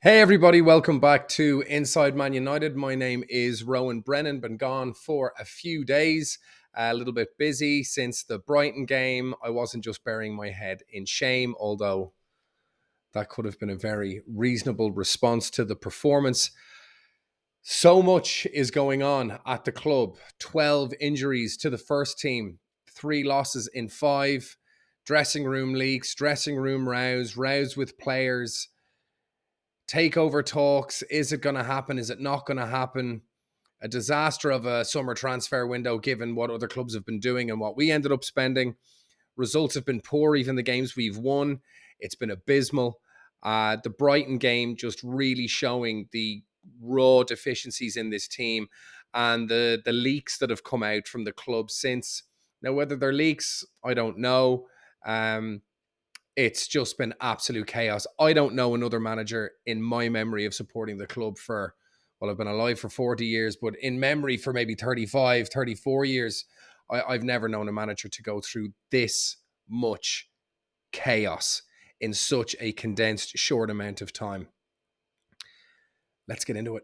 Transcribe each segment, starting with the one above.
Hey everybody, welcome back to Inside Man United. My name is Rowan Brennan. Been gone for a few days, a little bit busy since the Brighton game. I wasn't just burying my head in shame, although that could have been a very reasonable response to the performance. So much is going on at the club. 12 injuries to the first team, 3 losses in 5, dressing room leaks, dressing room rows with players, takeover talks. Is it going to happen? Is it not going to happen? A disaster of a summer transfer window, given what other clubs have been doing and what we ended up spending. Results have been poor. Even the games we've won, it's been abysmal. The Brighton game just really showing the raw deficiencies in this team and the leaks that have come out from the club since. Now, whether they're leaks, I don't know. It's just been absolute chaos. I don't know another manager in my memory of supporting the club for, well, I've been alive for 40 years, but in memory for maybe 35, 34 years, I've never known a manager to go through this much chaos in such a condensed, short amount of time. Let's get into it.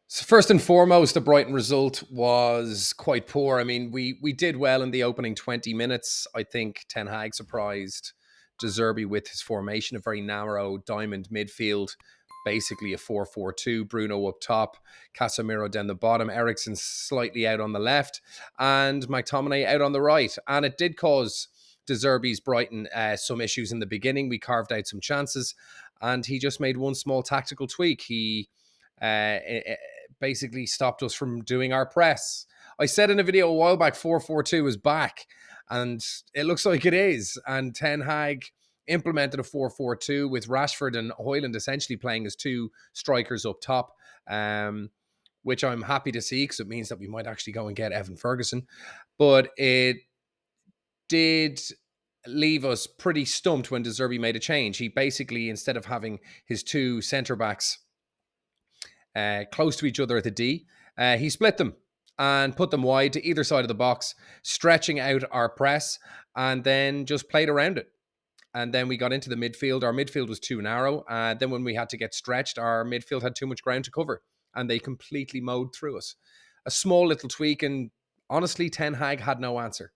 So first and foremost, the Brighton result was quite poor. I mean, we did well in the opening 20 minutes. I think Ten Hag surprised De Zerbi with his formation, a very narrow diamond midfield, basically a 4-4-2. Bruno up top, Casemiro down the bottom, Eriksen slightly out on the left, and McTominay out on the right. And it did cause De Zerbi's Brighton some issues in the beginning. We carved out some chances, and he just made one small tactical tweak. He uh, basically stopped us from doing our press. I said in a video a while back, 4-4-2 is back, and it looks like it is. And Ten Hag implemented a 4-4-2 with Rashford and Højlund essentially playing as two strikers up top, which I'm happy to see because it means that we might actually go and get Evan Ferguson. But it did leave us pretty stumped when De Zerbi made a change. He basically, instead of having his two centre-backs close to each other at the D, he split them and put them wide to either side of the box, stretching out our press, and then just played around it. And then we got into the midfield. Our midfield was too narrow. Then when we had to get stretched, our midfield had too much ground to cover, and they completely mowed through us. A small little tweak, and honestly, Ten Hag had no answer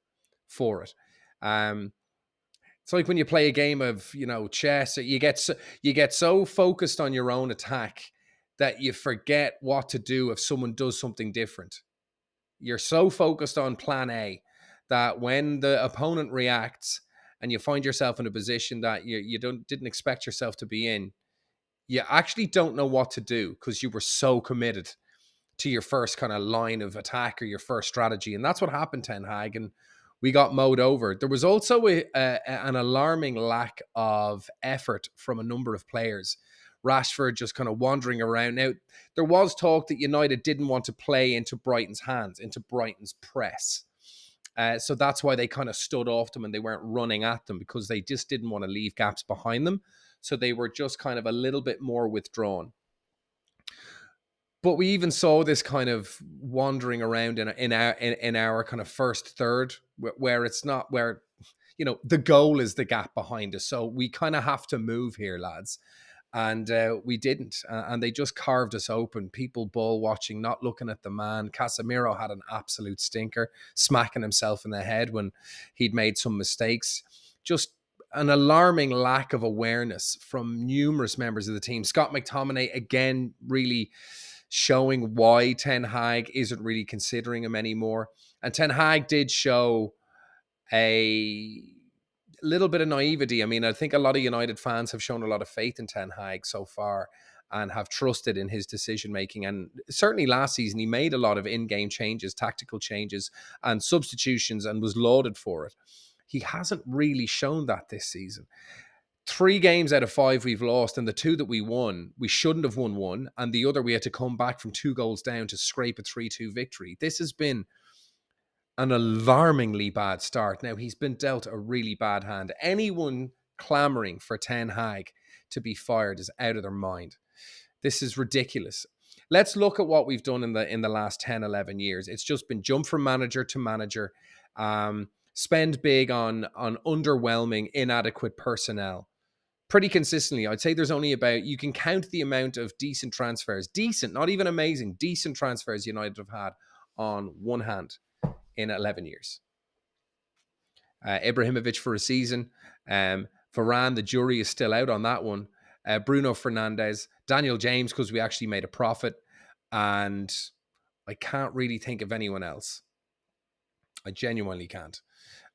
for it. It's like when you play a game of chess. You get so focused on your own attack that you forget what to do if someone does something different. You're so focused on plan A that when the opponent reacts and you find yourself in a position that you didn't expect yourself to be in, you actually don't know what to do because you were so committed to your first kind of line of attack or your first strategy. And that's what happened, Ten Hag, and we got mowed over. There was also an alarming lack of effort from a number of players. Rashford just kind of wandering around. Now, there was talk that United didn't want to play into Brighton's hands, into Brighton's press. So that's why they kind of stood off them and they weren't running at them, because they just didn't want to leave gaps behind them. So they were just kind of a little bit more withdrawn. But we even saw this kind of wandering around in our kind of first third, where it's not where the goal is the gap behind us. So we kind of have to move here, lads. And we didn't. And they just carved us open. People ball watching, not looking at the man. Casemiro had an absolute stinker, smacking himself in the head when he'd made some mistakes. Just an alarming lack of awareness from numerous members of the team. Scott McTominay, again, really showing why Ten Hag isn't really considering him anymore. And Ten Hag did show a little bit of naivety. I mean, I think a lot of United fans have shown a lot of faith in Ten Hag so far and have trusted in his decision making. And certainly last season, he made a lot of in-game changes, tactical changes, and substitutions, and was lauded for it. He hasn't really shown that this season. 3 games out of 5 we've lost, and the 2 that we won, we shouldn't have won one, and the other we had to come back from 2 goals down to scrape a 3-2 victory. This has been an alarmingly bad start. Now, he's been dealt a really bad hand. Anyone clamoring for Ten Hag to be fired is out of their mind. This is ridiculous. Let's look at what we've done in the last 10, 11 years. It's just been jump from manager to manager, spend big on underwhelming, inadequate personnel pretty consistently. I'd say there's only about, you can count the amount of decent transfers, decent, not even amazing, decent transfers United have had on one hand in 11 years. Ibrahimovic for a season. Varane, the jury is still out on that one. Bruno Fernandes, Daniel James, because we actually made a profit. And I can't really think of anyone else. I genuinely can't.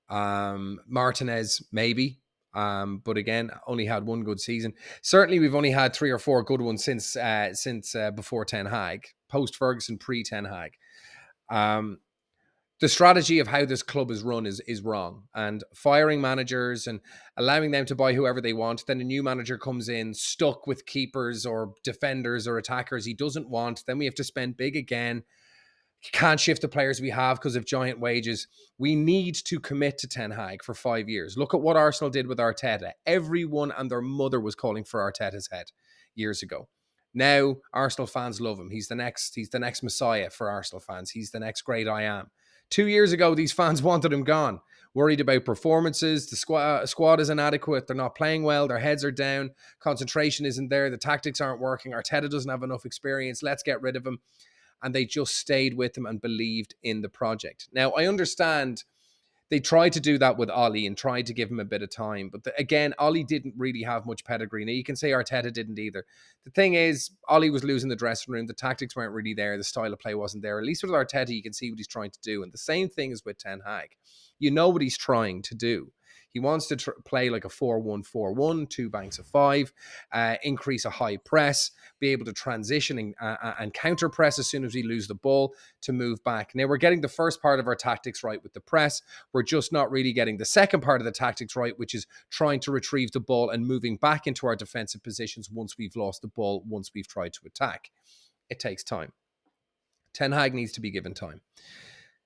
Martinez, maybe. But again, only had one good season. Certainly, we've only had 3 or 4 good ones since before Ten Hag, post Ferguson, pre Ten Hag. The strategy of how this club is run is wrong, and firing managers and allowing them to buy whoever they want. Then a new manager comes in, stuck with keepers or defenders or attackers he doesn't want. Then we have to spend big again. Can't shift the players we have because of giant wages. We need to commit to Ten Hag for 5 years. Look at what Arsenal did with Arteta. Everyone and their mother was calling for Arteta's head years ago. Now Arsenal fans love him. He's the next Messiah for Arsenal fans. He's the next great I am. 2 years ago, these fans wanted him gone. Worried about performances. The squad is inadequate. They're not playing well. Their heads are down. Concentration isn't there. The tactics aren't working. Arteta doesn't have enough experience. Let's get rid of him. And they just stayed with him and believed in the project. Now, I understand they tried to do that with Ollie and tried to give him a bit of time. But again, Ollie didn't really have much pedigree. Now, you can say Arteta didn't either. The thing is, Ollie was losing the dressing room. The tactics weren't really there. The style of play wasn't there. At least with Arteta, you can see what he's trying to do. And the same thing is with Ten Hag. You know what he's trying to do. He wants to play like a 4-1-4-1, 2 banks of 5, increase a high press, be able to transition and counter press as soon as we lose the ball to move back. Now, we're getting the first part of our tactics right with the press. We're just not really getting the second part of the tactics right, which is trying to retrieve the ball and moving back into our defensive positions once we've lost the ball, once we've tried to attack. It takes time. Ten Hag needs to be given time.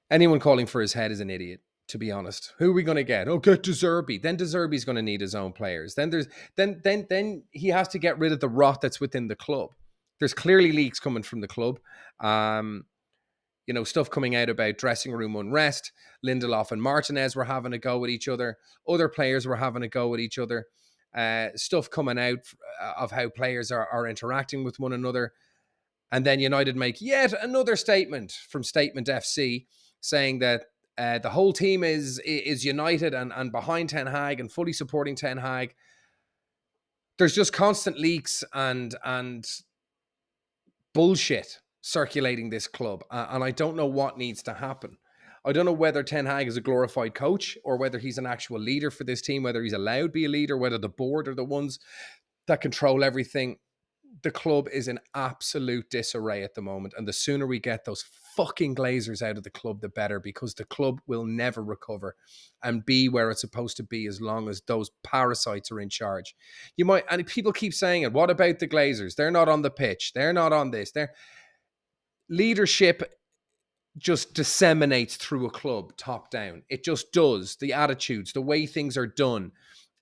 Anyone calling for his head is an idiot, to be honest. Who are we going to get? Oh, get De Zerbi. Then De Zerbi's going to need his own players. Then he has to get rid of the rot that's within the club. There's clearly leaks coming from the club. Stuff coming out about dressing room unrest. Lindelof and Martinez were having a go at each other. Other players were having a go at each other. Stuff coming out of how players are interacting with one another. And then United make yet another statement from Statement FC saying that the whole team is united and behind Ten Hag and fully supporting Ten Hag. There's just constant leaks and bullshit circulating this club. And I don't know what needs to happen. I don't know whether Ten Hag is a glorified coach or whether he's an actual leader for this team, whether he's allowed to be a leader, whether the board are the ones that control everything. The club is in absolute disarray at the moment. And the sooner we get those fucking Glazers out of the club, the better, because the club will never recover and be where it's supposed to be as long as those parasites are in charge. And people keep saying it. What about the Glazers? They're not on the pitch. They're not on this. Leadership just disseminates through a club top down. It just does. The attitudes, the way things are done.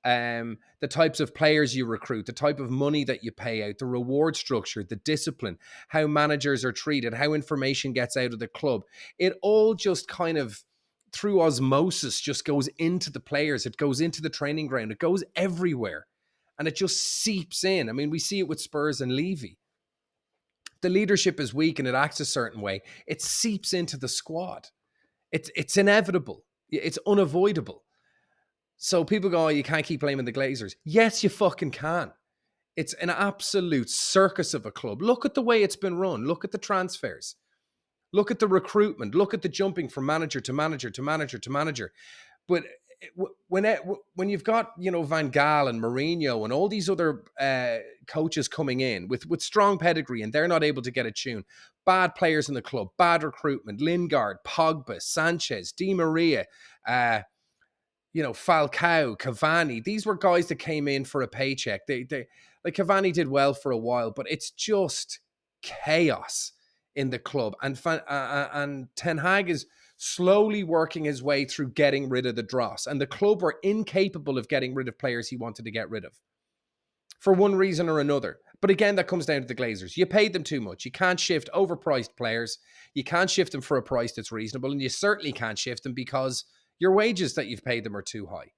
The types of players you recruit, the type of money that you pay out, the reward structure, the discipline, how managers are treated, how information gets out of the club. It all just kind of, through osmosis, just goes into the players. It goes into the training ground. It goes everywhere. And it just seeps in. I mean, we see it with Spurs and Levy. The leadership is weak and it acts a certain way. It seeps into the squad. It's inevitable. It's unavoidable. So people go, oh, you can't keep blaming the Glazers. Yes, you fucking can. It's an absolute circus of a club. Look at the way it's been run. Look at the transfers. Look at the recruitment. Look at the jumping from manager to manager to manager to manager. But when you've got, Van Gaal and Mourinho and all these other coaches coming in with strong pedigree and they're not able to get a tune, bad players in the club, bad recruitment, Lingard, Pogba, Sanchez, Di Maria, Falcao, Cavani, these were guys that came in for a paycheck. They like Cavani did well for a while, but it's just chaos in the club. And Ten Hag is slowly working his way through getting rid of the dross. And the club were incapable of getting rid of players he wanted to get rid of. for one reason or another. But again, that comes down to the Glazers. You paid them too much. You can't shift overpriced players. You can't shift them for a price that's reasonable. And you certainly can't shift them because your wages that you've paid them are too high.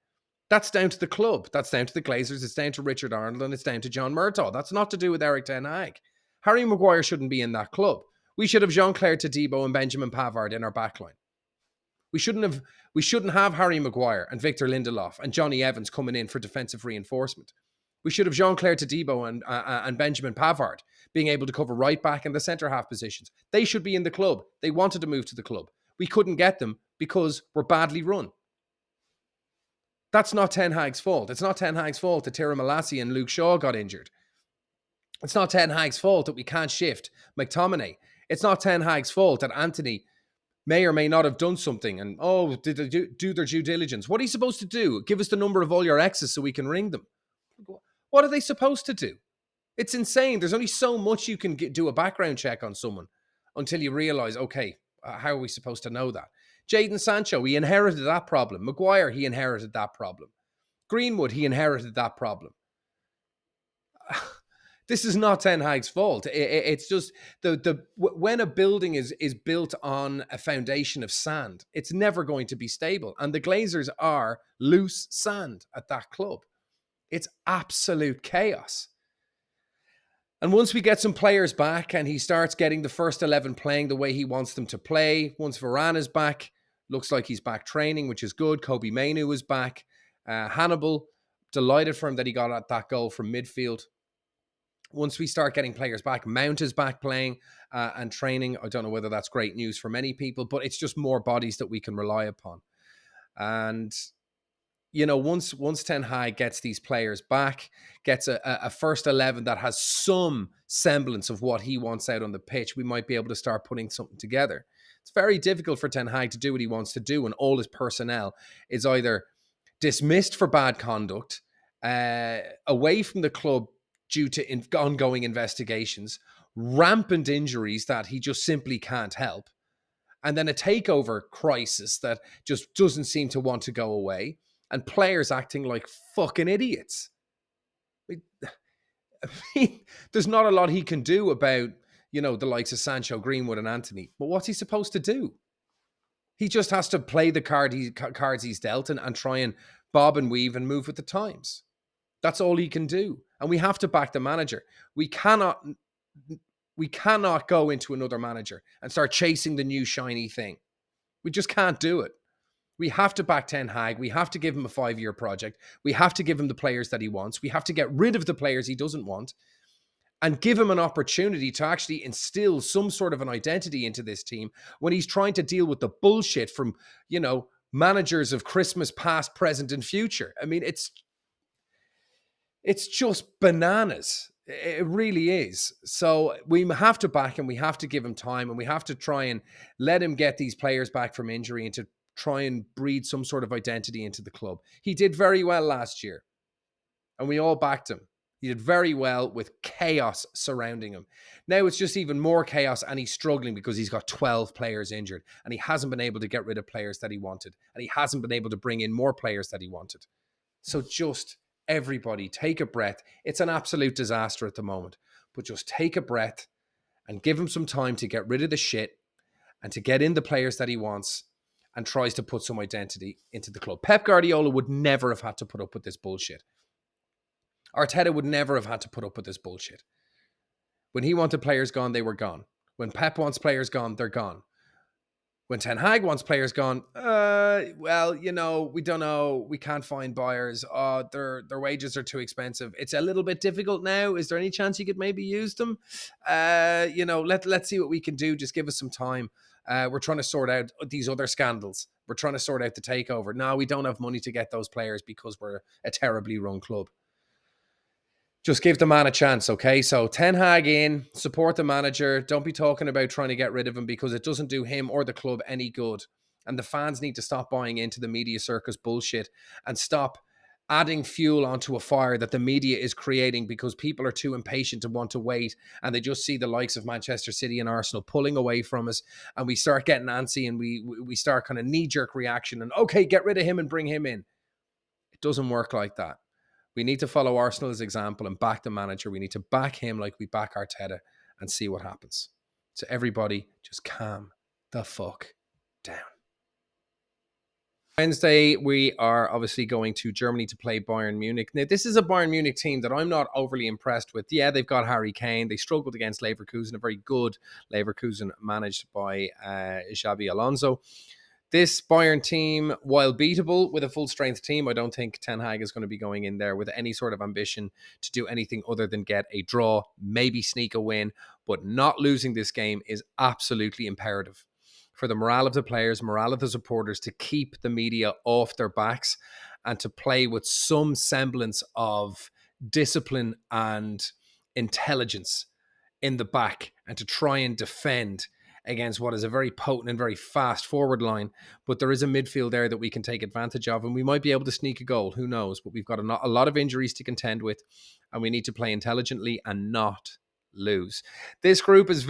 That's down to the club. That's down to the Glazers. It's down to Richard Arnold and it's down to John Murtaugh. That's not to do with Erik ten Hag. Harry Maguire shouldn't be in that club. We should have Jean-Claire Todibo and Benjamin Pavard in our backline. We shouldn't have Harry Maguire and Victor Lindelof and Johnny Evans coming in for defensive reinforcement. We should have Jean-Claire Todibo and Benjamin Pavard being able to cover right back and the centre-half positions. They should be in the club. They wanted to move to the club. We couldn't get them because we're badly run. That's not Ten Hag's fault. It's not Ten Hag's fault that Tyrone Malacia and Luke Shaw got injured. It's not Ten Hag's fault that we can't shift McTominay. It's not Ten Hag's fault that Anthony may or may not have done something and, did they do their due diligence? What are you supposed to do? Give us the number of all your exes so we can ring them. What are they supposed to do? It's insane. There's only so much you can do a background check on someone until you realize, okay, how are we supposed to know that? Jadon Sancho, he inherited that problem. Maguire, he inherited that problem. Greenwood, he inherited that problem. This is not Ten Hag's fault. It's just when a building is built on a foundation of sand, it's never going to be stable. And the Glazers are loose sand at that club. It's absolute chaos. And once we get some players back and he starts getting the first 11 playing the way he wants them to play, once Varane is back, looks like he's back training, which is good. Kobe Mainoo is back. Hannibal, delighted for him that he got at that goal from midfield. Once we start getting players back, Mount is back playing and training. I don't know whether that's great news for many people, but it's just more bodies that we can rely upon. And once Ten Hag gets these players back, gets a first 11 that has some semblance of what he wants out on the pitch, we might be able to start putting something together. It's very difficult for Ten Hag to do what he wants to do, and all his personnel is either dismissed for bad conduct, away from the club due to ongoing investigations, rampant injuries that he just simply can't help, and then a takeover crisis that just doesn't seem to want to go away, and players acting like fucking idiots. I mean, there's not a lot he can do about, the likes of Sancho, Greenwood, and Anthony. But what's he supposed to do? He just has to play the cards he's dealt and try and bob and weave and move with the times. That's all he can do. And we have to back the manager. We cannot go into another manager and start chasing the new shiny thing. We just can't do it. We have to back Ten Hag. We have to give him a 5-year project. We have to give him the players that he wants. We have to get rid of the players he doesn't want and give him an opportunity to actually instill some sort of an identity into this team when he's trying to deal with the bullshit from, managers of Christmas past, present, and future. I mean, it's just bananas. It really is. So we have to back him. We have to give him time, and we have to try and let him get these players back from injury and to try and breed some sort of identity into the club. He did very well last year, and we all backed him. He did very well with chaos surrounding him. Now it's just even more chaos, and he's struggling because he's got 12 players injured, and he hasn't been able to get rid of players that he wanted, and he hasn't been able to bring in more players that he wanted. So just everybody take a breath. It's an absolute disaster at the moment, but just take a breath and give him some time to get rid of the shit and to get in the players that he wants and tries to put some identity into the club. Pep Guardiola would never have had to put up with this bullshit. Arteta would never have had to put up with this bullshit. When he wanted players gone, they were gone. When Pep wants players gone, they're gone. When Ten Hag wants players gone, we don't know. We can't find buyers. Their wages are too expensive. It's a little bit difficult now. Is there any chance you could maybe use them? Let's see what we can do. Just give us some time. We're trying to sort out these other scandals. We're trying to sort out the takeover. No, we don't have money to get those players because we're a terribly run club. Just give the man a chance, okay? So Ten Hag in, support the manager. Don't be talking about trying to get rid of him because it doesn't do him or the club any good. And the fans need to stop buying into the media circus bullshit and stop adding fuel onto a fire that the media is creating because people are too impatient to want to wait and they just see the likes of Manchester City and Arsenal pulling away from us and we start getting antsy and we start kind of knee-jerk reaction and, okay, get rid of him and bring him in. It doesn't work like that. We need to follow Arsenal's example and back the manager. We need to back him like we back Arteta and see what happens. So everybody just calm the fuck down. Wednesday, we are obviously going to Germany to play Bayern Munich. Now, this is a Bayern Munich team that I'm not overly impressed with. Yeah, they've got Harry Kane. They struggled against Leverkusen, a very good Leverkusen managed by Xabi Alonso. This Bayern team, while beatable with a full strength team, I don't think Ten Hag is going to be going in there with any sort of ambition to do anything other than get a draw, maybe sneak a win, but not losing this game is absolutely imperative for the morale of the players, morale of the supporters, to keep the media off their backs and to play with some semblance of discipline and intelligence in the back and to try and defend against what is a very potent and very fast forward line. But there is a midfield there that we can take advantage of, and we might be able to sneak a goal. Who knows? But we've got a lot of injuries to contend with, and we need to play intelligently and not lose. This group is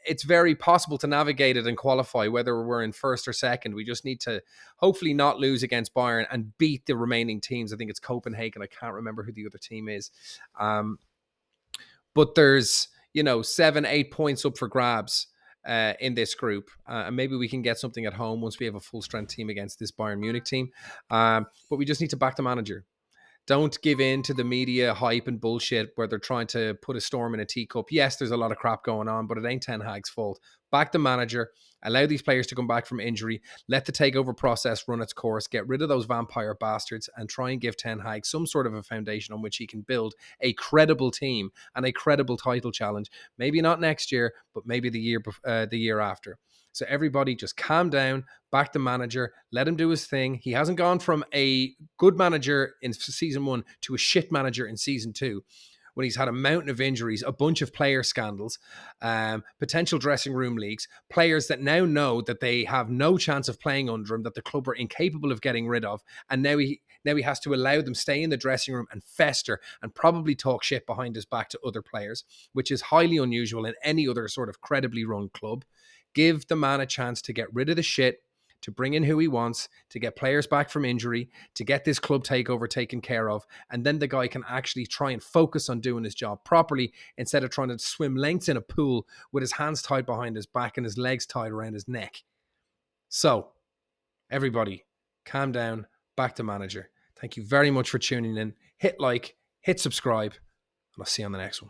it's very possible to navigate it and qualify, whether we're in first or second. We just need to hopefully not lose against Bayern and beat the remaining teams. I think it's Copenhagen. I can't remember who the other team is. But there's, 7-8 points up for grabs in this group. And maybe we can get something at home once we have a full strength team against this Bayern Munich team. But we just need to back the manager. Don't give in to the media hype and bullshit where they're trying to put a storm in a teacup. Yes, there's a lot of crap going on, but it ain't Ten Hag's fault. Back the manager, allow these players to come back from injury, let the takeover process run its course, get rid of those vampire bastards, and try and give Ten Hag some sort of a foundation on which he can build a credible team and a credible title challenge. Maybe not next year, but maybe the year after. So everybody just calm down, back the manager, let him do his thing. He hasn't gone from a good manager in season 1 to a shit manager in season 2 when he's had a mountain of injuries, a bunch of player scandals, potential dressing room leaks, players that now know that they have no chance of playing under him, that the club are incapable of getting rid of, and now he has to allow them stay in the dressing room and fester and probably talk shit behind his back to other players, which is highly unusual in any other sort of credibly run club. Give the man a chance to get rid of the shit, to bring in who he wants, to get players back from injury, to get this club takeover taken care of, and then the guy can actually try and focus on doing his job properly instead of trying to swim lengths in a pool with his hands tied behind his back and his legs tied around his neck. So, everybody, calm down, back to manager. Thank you very much for tuning in. Hit like, hit subscribe, and I'll see you on the next one.